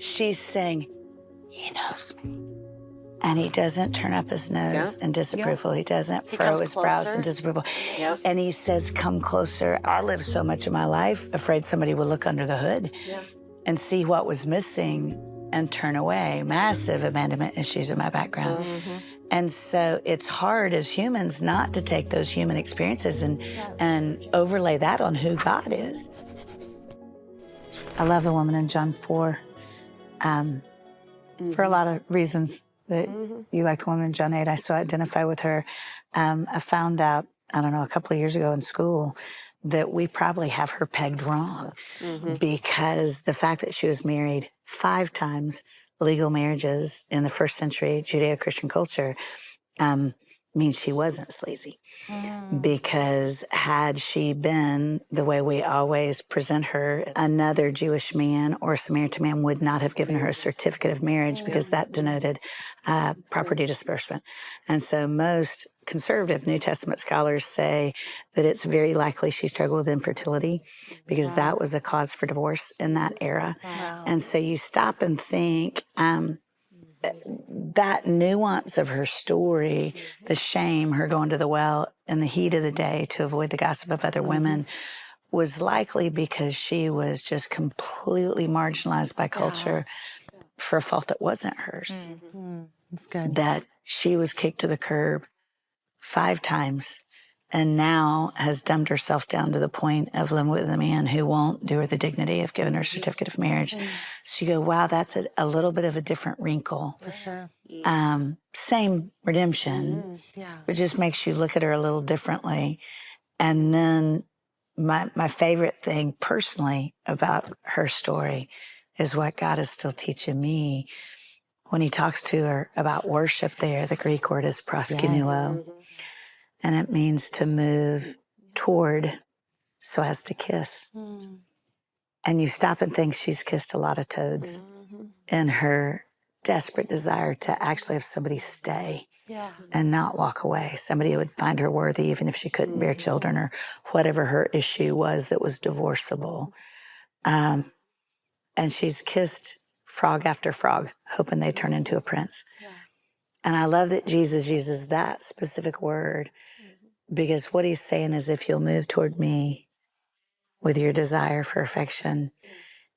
she's saying, he knows me. And he doesn't turn up his nose in disapproval. He doesn't furrow his brows in disapproval. And he says, come closer. I lived so much of my life afraid somebody would look under the hood and see what was missing and turn away. Massive abandonment issues in my background. And so it's hard as humans not to take those human experiences and overlay that on who God is. I love the woman in John 4 for a lot of reasons. That you like the woman in John 8, I so identify with her. I found out, I don't know, a couple of years ago in school that we probably have her pegged wrong because the fact that she was married 5 times, legal marriages in the first century Judeo-Christian culture, means she wasn't sleazy. Because had she been the way we always present her, another Jewish man or Samaritan man would not have given her a certificate of marriage because that denoted property disbursement. And so most conservative New Testament scholars say that it's very likely she struggled with infertility because that was a cause for divorce in that era. And so you stop and think, that nuance of her story, the shame, her going to the well in the heat of the day to avoid the gossip of other women, was likely because she was just completely marginalized by culture for a fault that wasn't hers. That's good. That she was kicked to the curb 5 times and now has dumbed herself down to the point of living with a man who won't do her the dignity of giving her a certificate of marriage. So you go, wow, that's a little bit of a different wrinkle. For sure. Same redemption, but just makes you look at her a little differently. And then my favorite thing personally about her story is what God is still teaching me. When he talks to her about worship there, the Greek word is proskuneo. And it means to move toward so as to kiss. And you stop and think she's kissed a lot of toads in her desperate desire to actually have somebody stay and not walk away. Somebody who would find her worthy even if she couldn't bear children or whatever her issue was that was divorceable. And she's kissed frog after frog, hoping they turn into a prince. And I love that Jesus uses that specific word because what he's saying is if you'll move toward me with your desire for affection,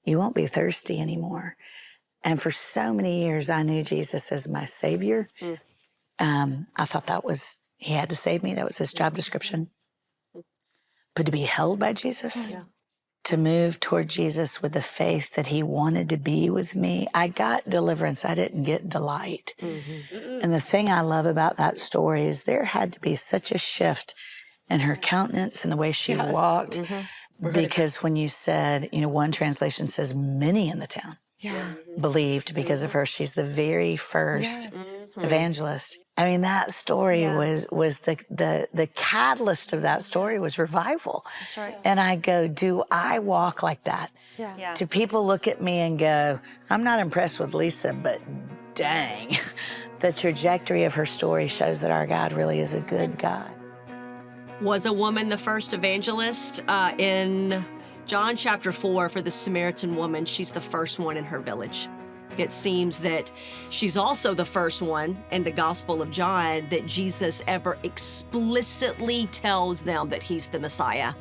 you won't be thirsty anymore. And for so many years, I knew Jesus as my savior. I thought he had to save me. That was his job description. But to be held by Jesus, to move toward Jesus with the faith that he wanted to be with me, I got deliverance. I didn't get delight. And the thing I love about that story is there had to be such a shift in her countenance and the way she walked. Because when you said, one translation says many in the town believed because of her. She's the very first evangelist. I mean, that story was the catalyst of that story was revival. That's right. And I go, do I walk like that? Do people look at me and go, I'm not impressed with Lisa, but dang, the trajectory of her story shows that our God really is a good God. Was a woman the first evangelist? In John chapter 4, for the Samaritan woman, she's the first one in her village. It seems that she's also the first one in the Gospel of John that Jesus ever explicitly tells them that he's the Messiah.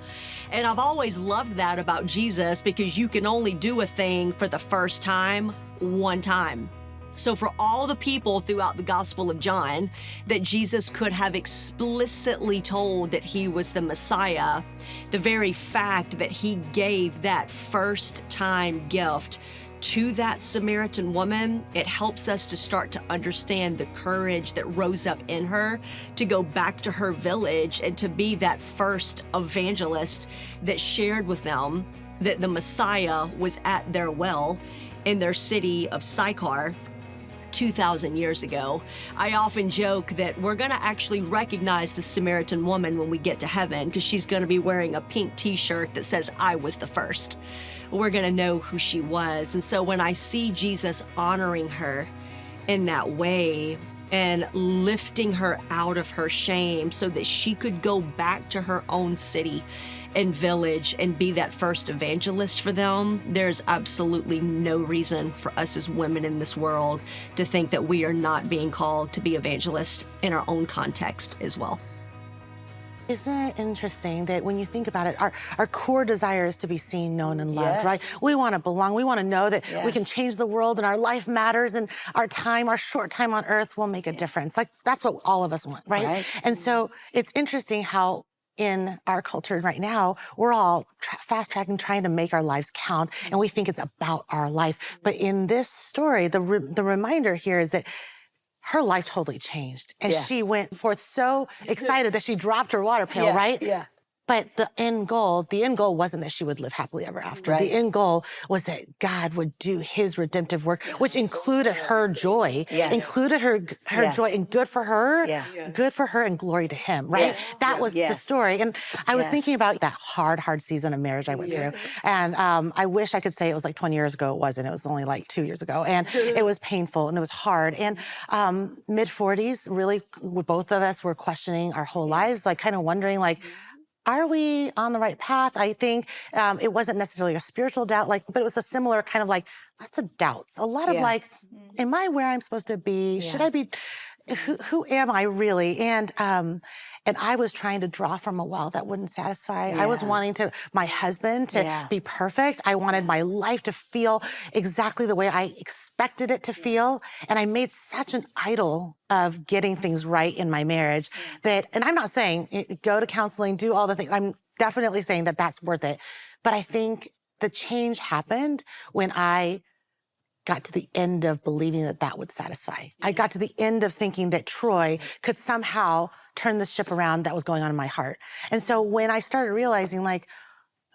And I've always loved that about Jesus because you can only do a thing for the first time, one time. So for all the people throughout the Gospel of John that Jesus could have explicitly told that he was the Messiah, the very fact that he gave that first-time gift to that Samaritan woman, it helps us to start to understand the courage that rose up in her to go back to her village and to be that first evangelist that shared with them that the Messiah was at their well in their city of Sychar 2,000 years ago. I often joke that we're going to actually recognize the Samaritan woman when we get to heaven because she's going to be wearing a pink t-shirt that says, I was the first. We're going to know who she was. And so when I see Jesus honoring her in that way and lifting her out of her shame so that she could go back to her own city and village and be that first evangelist for them, there's absolutely no reason for us as women in this world to think that we are not being called to be evangelists in our own context as well. Isn't it interesting that when you think about it, our core desire is to be seen, known, and loved, Yes. right? We want to belong. We want to know that we can Yes. change the world and our life matters and our time, our short time on earth will make a difference. Like, that's what all of us want, right? Right. And so it's interesting how in our culture right now, we're all fast-tracking, trying to make our lives count, and we think it's about our life. But in this story, the reminder here is that her life totally changed. And Yeah. she went forth so excited that she dropped her water pail, Yeah, right? yeah. But the end goal wasn't that she would live happily ever after. Right. The end goal was that God would do his redemptive work, which included her joy, Yes. included her Yes. joy, and good for her, Yeah. good for her and glory to him, right? Yes. That was the Yes. story. And I was Yes. thinking about that hard season of marriage I went through. And I wish I could say it was like 20 years ago. It wasn't. It was only like 2 years ago. And it was painful and it was hard. And mid-40s, really, both of us were questioning our whole lives, like kind of wondering, like, are we on the right path? I think it wasn't necessarily a spiritual doubt, but it was a similar kind of like lots of doubts, a lot of Yeah. like, am I where I'm supposed to be? Should I be? Who am I really? And I was trying to draw from a well that wouldn't satisfy. I was Yeah. wanting my husband to Yeah. be perfect. I wanted my life to feel exactly the way I expected it to feel. And I made such an idol of getting things right in my marriage and I'm not saying go to counseling, do all the things. I'm definitely saying that that's worth it. But I think the change happened when I got to the end of believing that would satisfy. I got to the end of thinking that Troy could somehow turn the ship around that was going on in my heart. And so when I started realizing, like,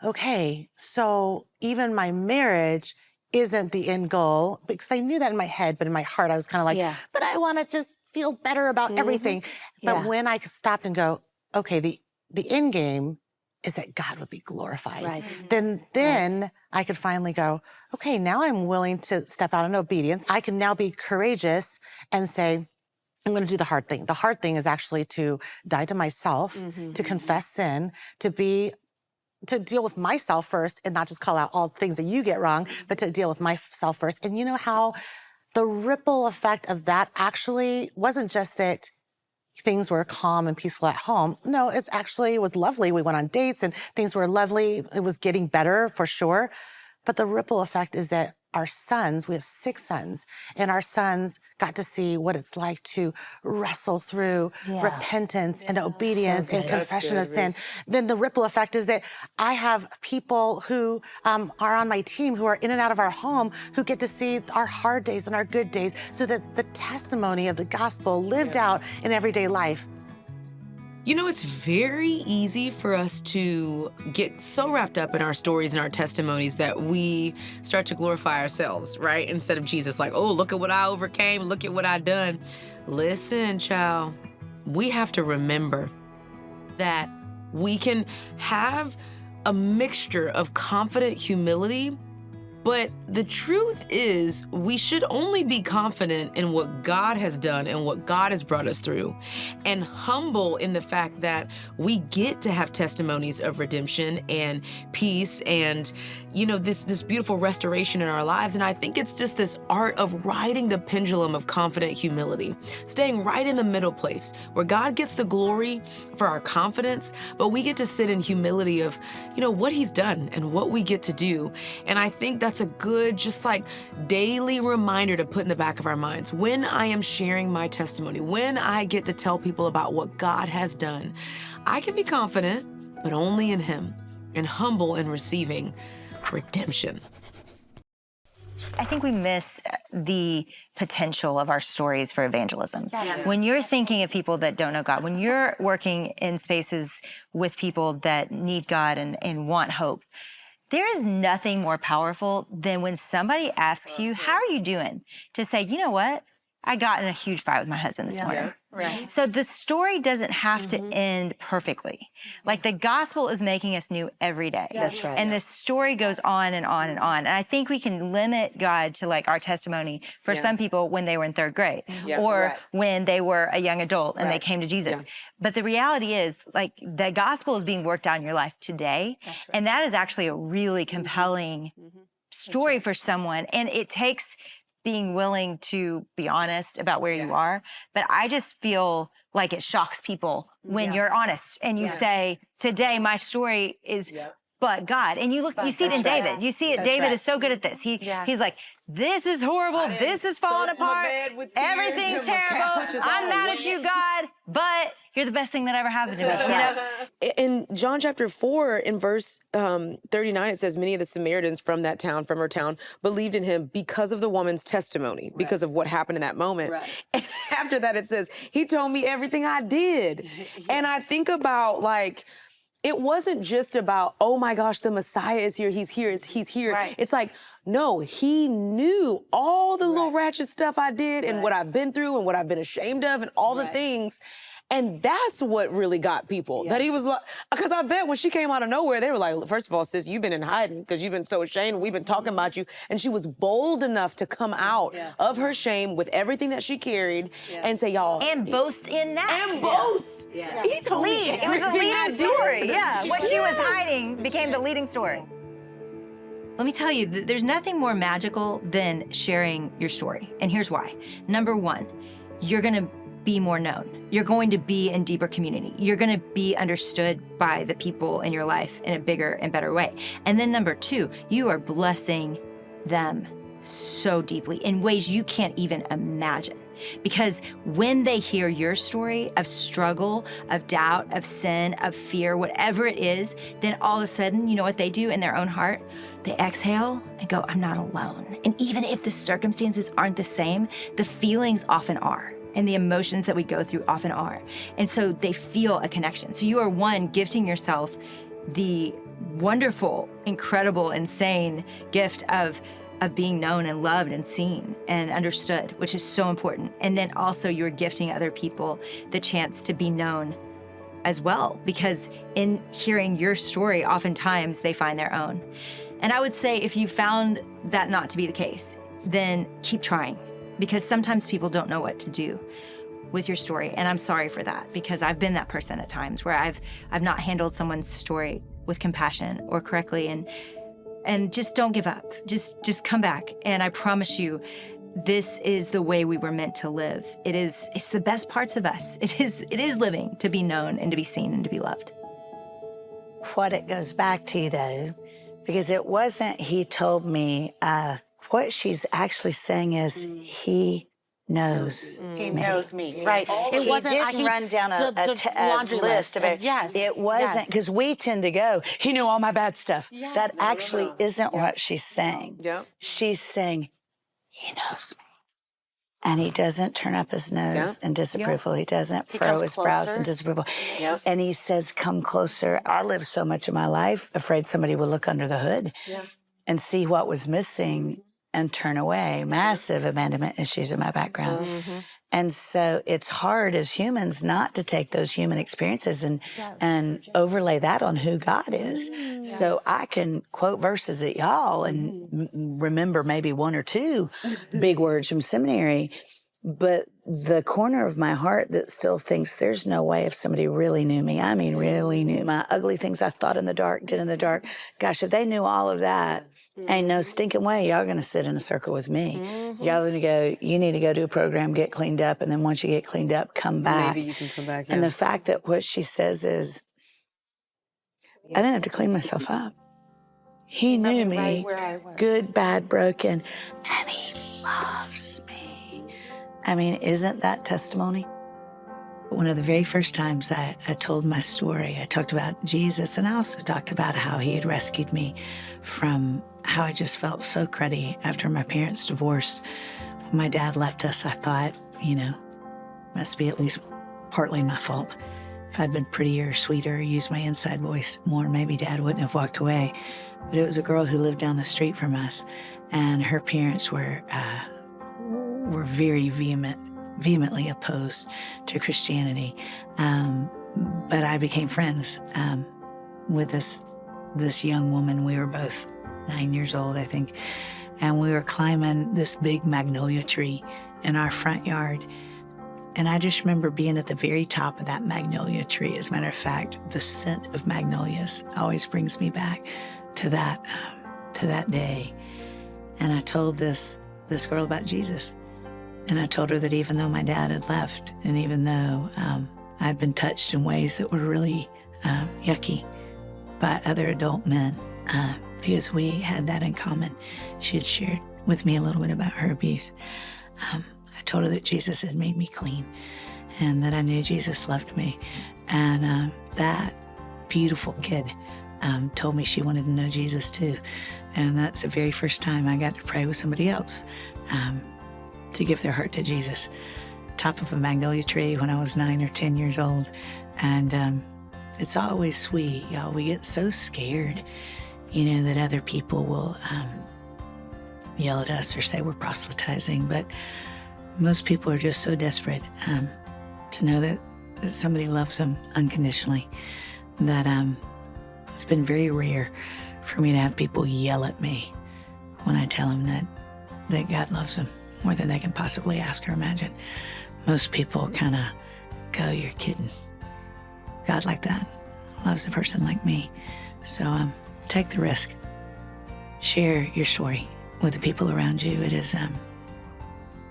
okay, so even my marriage isn't the end goal, because I knew that in my head, but in my heart, I was kind of like, Yeah. but I want to just feel better about everything. But Yeah. when I stopped and go, okay, the end game is that God would be glorified. Right. Then I could finally go, okay, now I'm willing to step out in obedience. I can now be courageous and say, I'm going to do the hard thing. The hard thing is actually to die to myself, to confess sin, to deal with myself first and not just call out all the things that you get wrong, but to deal with myself first. And you know how the ripple effect of that actually wasn't just that things were calm and peaceful at home. No, it was lovely. We went on dates and things were lovely. It was getting better for sure. But the ripple effect is that our sons, we have 6 sons, and our sons got to see what it's like to wrestle through repentance and obedience and confession of sin. Then the ripple effect is that I have people who are on my team who are in and out of our home who get to see our hard days and our good days so that the testimony of the gospel lived out in everyday life. You know, it's very easy for us to get so wrapped up in our stories and our testimonies that we start to glorify ourselves, right? Instead of Jesus, like, oh, look at what I overcame, look at what I done. Listen, child, we have to remember that we can have a mixture of confident humility, but the truth is we should only be confident in what God has done and what God has brought us through, and humble in the fact that we get to have testimonies of redemption and peace and, you know, this beautiful restoration in our lives. And I think it's just this art of riding the pendulum of confident humility, staying right in the middle place where God gets the glory for our confidence, but we get to sit in humility of, you know, what he's done and what we get to do. And I think that's a good, just like daily reminder to put in the back of our minds. When I am sharing my testimony, when I get to tell people about what God has done, I can be confident, but only in him, and humble in receiving redemption. I think we miss the potential of our stories for evangelism. Yes. When you're thinking of people that don't know God, when you're working in spaces with people that need God and want hope, there is nothing more powerful than when somebody asks you, how are you doing? To say, you know what? I got in a huge fight with my husband this morning. Right. So the story doesn't have to end perfectly. Like the gospel is making us new every day. That's right. And the story goes on and on and on. And I think we can limit God to like our testimony for some people when they were in third grade or when they were a young adult and they came to Jesus. But the reality is like the gospel is being worked out in your life today. And that is actually a really compelling story for someone. And it takes being willing to be honest about where you are. But I just feel like it shocks people when you're honest and you say, today my story is but God. And you see it in David. You see it. David is so good at this. He's like, this is horrible. This is falling apart. Everything's terrible. I'm mad at you, God, but you're the best thing that ever happened to me. You know? In John chapter 4, in verse 39, it says, many of the Samaritans from her town, believed in him because of the woman's testimony, because of what happened in that moment. And after that, it says, he told me everything I did. And I think about like, it wasn't just about, oh my gosh, the Messiah is here, he's here. It's like, no, he knew all the little ratchet stuff I did and what I've been through and what I've been ashamed of and all the things. And that's what really got people. That he was like, because I bet when she came out of nowhere, they were like, first of all, sis, you've been in hiding because you've been so ashamed. We've been talking about you. And she was bold enough to come out of her shame with everything that she carried and say, y'all. And boast in that. And boast. He told me. It was the leading story. Yeah. What she was hiding became the leading story. Let me tell you, there's nothing more magical than sharing your story. And here's why. Number one, you're going to be more known. You're going to be in deeper community. You're going to be understood by the people in your life in a bigger and better way. And then number two, you are blessing them so deeply in ways you can't even imagine. Because when they hear your story of struggle, of doubt, of sin, of fear, whatever it is, then all of a sudden, you know what they do in their own heart? They exhale and go, I'm not alone. And even if the circumstances aren't the same, the feelings often are. And the emotions that we go through often are. And so they feel a connection. So you are, one, gifting yourself the wonderful, incredible, insane gift of being known and loved and seen and understood, which is so important. And then also you're gifting other people the chance to be known as well, because in hearing your story, oftentimes they find their own. And I would say if you found that not to be the case, then keep trying. Because sometimes people don't know what to do with your story. And I'm sorry for that, because I've been that person at times where I've not handled someone's story with compassion or correctly. And just don't give up. Just come back. And I promise you, this is the way we were meant to live. It's the best parts of us. It is living to be known and to be seen and to be loved. What it goes back to though, because it wasn't, he told me, what she's actually saying is, he knows He me. knows me, right? It wasn't, he didn't run down a laundry list of it. Yes, It wasn't, because we tend to go, he knew all my bad stuff. That actually isn't what she's saying. She's saying, he knows me. And he doesn't turn up his nose in disapproval. He doesn't furrow his brows in disapproval. And he says, come closer. I lived so much of my life afraid somebody would look under the hood and see what was missing and turn away. Massive abandonment issues in my background. And so it's hard as humans not to take those human experiences and overlay that on who God is. So I can quote verses at y'all and remember maybe one or two big words from seminary, but the corner of my heart that still thinks there's no way if somebody really knew me, I mean really knew my ugly things I thought in the dark, did in the dark. Gosh, if they knew all of that, ain't no stinking way y'all gonna sit in a circle with me. Y'all gonna go, you need to go do a program, get cleaned up, and then once you get cleaned up, come back. Maybe you can come back. And the fact that what she says is, I didn't have to clean myself up. He knew me, right where I was. good, bad, broken, and he loves me. I mean, isn't that testimony? One of the very first times I told my story, I talked about Jesus, and I also talked about how he had rescued me from how I just felt so cruddy after my parents divorced. When my dad left us, I thought, must be at least partly my fault. If I'd been prettier, sweeter, used my inside voice more, maybe Dad wouldn't have walked away. But it was a girl who lived down the street from us, and her parents were were very vehemently opposed to Christianity. But I became friends with this young woman. We were both 9 years old, I think, and we were climbing this big magnolia tree in our front yard. And I just remember being at the very top of that magnolia tree. As a matter of fact, the scent of magnolias always brings me back to that day. And I told this girl about Jesus. And I told her that even though my dad had left, and even though I'd been touched in ways that were really yucky by other adult men, because we had that in common, she had shared with me a little bit about her abuse. I told her that Jesus had made me clean and that I knew Jesus loved me. And that beautiful kid told me she wanted to know Jesus too. And that's the very first time I got to pray with somebody else to give their heart to Jesus. Top of a magnolia tree when I was 9 or 10 years old. And it's always sweet, y'all. We get so scared, that other people will yell at us or say we're proselytizing. But most people are just so desperate to know that somebody loves them unconditionally that it's been very rare for me to have people yell at me when I tell them that God loves them more than they can possibly ask or imagine. Most people kind of go, "You're kidding. God like that loves a person like me." So take the risk. Share your story with the people around you. It is,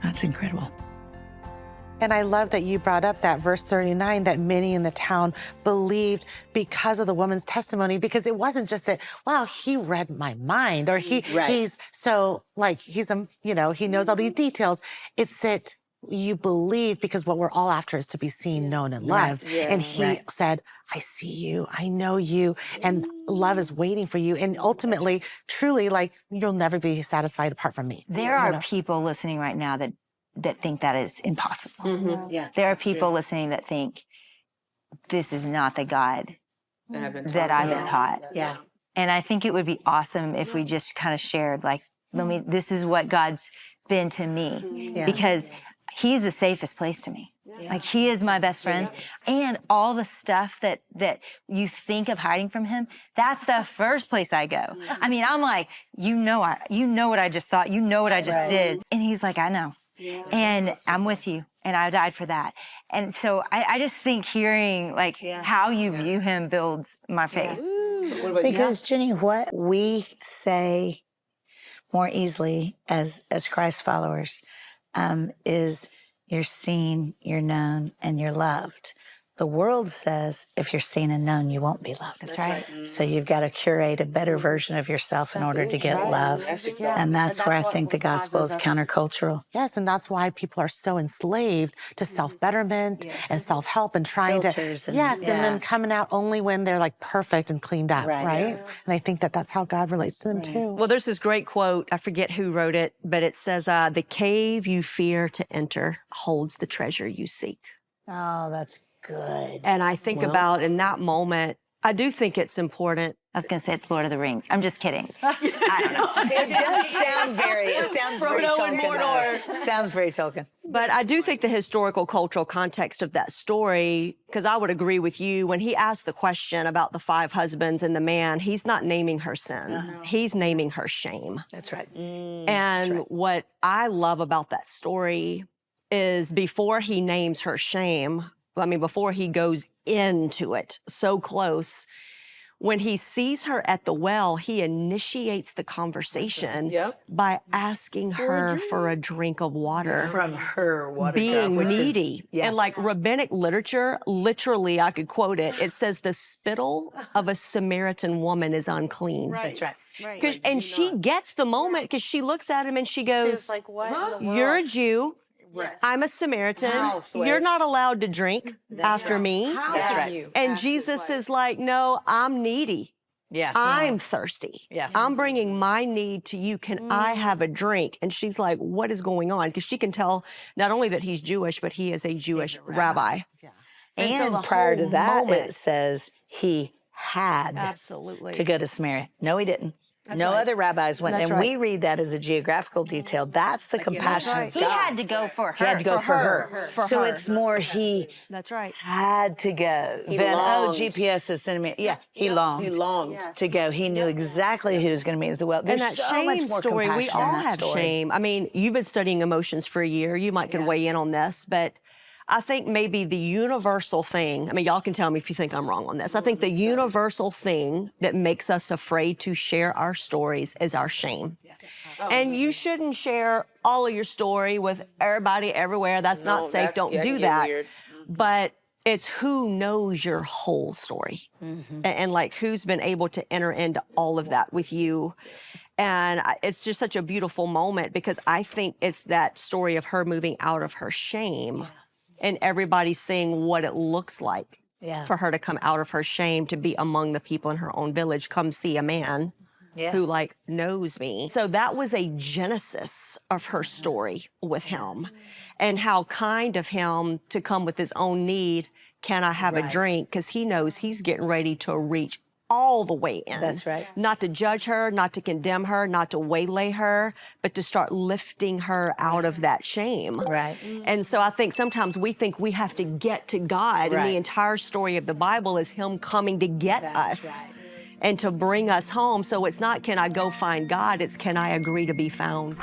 that's incredible. And I love that you brought up that verse 39, that many in the town believed because of the woman's testimony, because it wasn't just that, wow, he read my mind, or he's so he knows all these details. It's that you believe because what we're all after is to be seen, known, and loved. Right. Yeah. And he said, "I see you, I know you, and love is waiting for you." And ultimately, truly, you'll never be satisfied apart from me. There are people listening right now that think that is impossible. Mm-hmm. Yeah, there are people listening that think this is not the God that I've been taught. Yeah. And I think it would be awesome if we just kind of shared, this is what God's been to me, because he's the safest place to me. Yeah. He is my best friend. Yeah. And all the stuff that you think of hiding from him, that's the first place I go. I mean, I'm like, you know what I just thought, what I just did. And he's like, "I know. Yeah. And I'm with you. And I died for that." And so I just think hearing how you view him builds my faith. Yeah. Because Jennie, what we say more easily as Christ followers is you're seen, you're known, and you're loved. The world says if you're seen and known, you won't be loved. That's right. So you've got to curate a better version of yourself in order to get love. And that's where I think the gospel is countercultural. Yes, and that's why people are so enslaved to self-betterment and self-help and trying filters and then coming out only when they're perfect and cleaned up, right? And I think that's how God relates to them too. Well, there's this great quote, I forget who wrote it, but it says, "The cave you fear to enter holds the treasure you seek." Oh, that's good. And I think about in that moment, I do think it's important. I was going to say it's Lord of the Rings. I'm just kidding. I don't know. It does sound very Tolkien. Sounds very Tolkien. But I do think the historical cultural context of that story, because I would agree with you, when he asked the question about the 5 husbands and the man, he's not naming her sin. He's naming her shame. That's right. And what I love about that story is before he names her shame, before he goes into it so close, when he sees her at the well, he initiates the conversation by asking her for a drink of water. From her water being drop, needy. And rabbinic literature, literally, I could quote it. It says the spittle of a Samaritan woman is unclean. That's right. And she gets the moment because she looks at him and she goes, she's like, "What? You're a Jew. Yes. I'm a Samaritan. You're not allowed to drink after me." And Jesus is like, "No, I'm needy. Yeah. I'm thirsty. Yeah. I'm bringing my need to you. Can I have a drink?" And she's like, "What is going on?" Because she can tell not only that he's Jewish, but he is a Jewish rabbi. Yeah. And so prior to that, it says he had absolutely to go to Samaria. No, he didn't. No other rabbis went. That's And right. we read that as a geographical detail. That's the compassion of He God. had to go for her. He had to go for her. For So her. it's more he That's right. had to go. He Then, longed. GPS is sending me. Yeah, he longed. He longed. To go. He knew exactly who was going to meet at the well. There's And that so shame much more story, we compassion all in that have story. shame. I mean, you've been studying emotions for a year. You might could weigh in on this, but I think maybe the universal thing, I mean, y'all can tell me if you think I'm wrong on this. I think the universal thing that makes us afraid to share our stories is our shame. And you shouldn't share all of your story with everybody everywhere. That's not safe. Don't do get that. weird. But it's who knows your whole story and like who's been able to enter into all of that with you. And it's just such a beautiful moment because I think it's that story of her moving out of her shame and everybody seeing what it looks like for her to come out of her shame to be among the people in her own village, come see a man who like knows me. So that was a genesis of her story with him and how kind of him to come with his own need. Can I have a drink? Because he knows he's getting ready to reach all the way in. That's right. Not to judge her, not to condemn her, not to waylay her, but to start lifting her out of that shame. Right. And so I think sometimes we think we have to get to God, and Right. the entire story of the Bible is him coming to get That's us right. and to bring us home. So it's not, can I go find God? It's, can I agree to be found?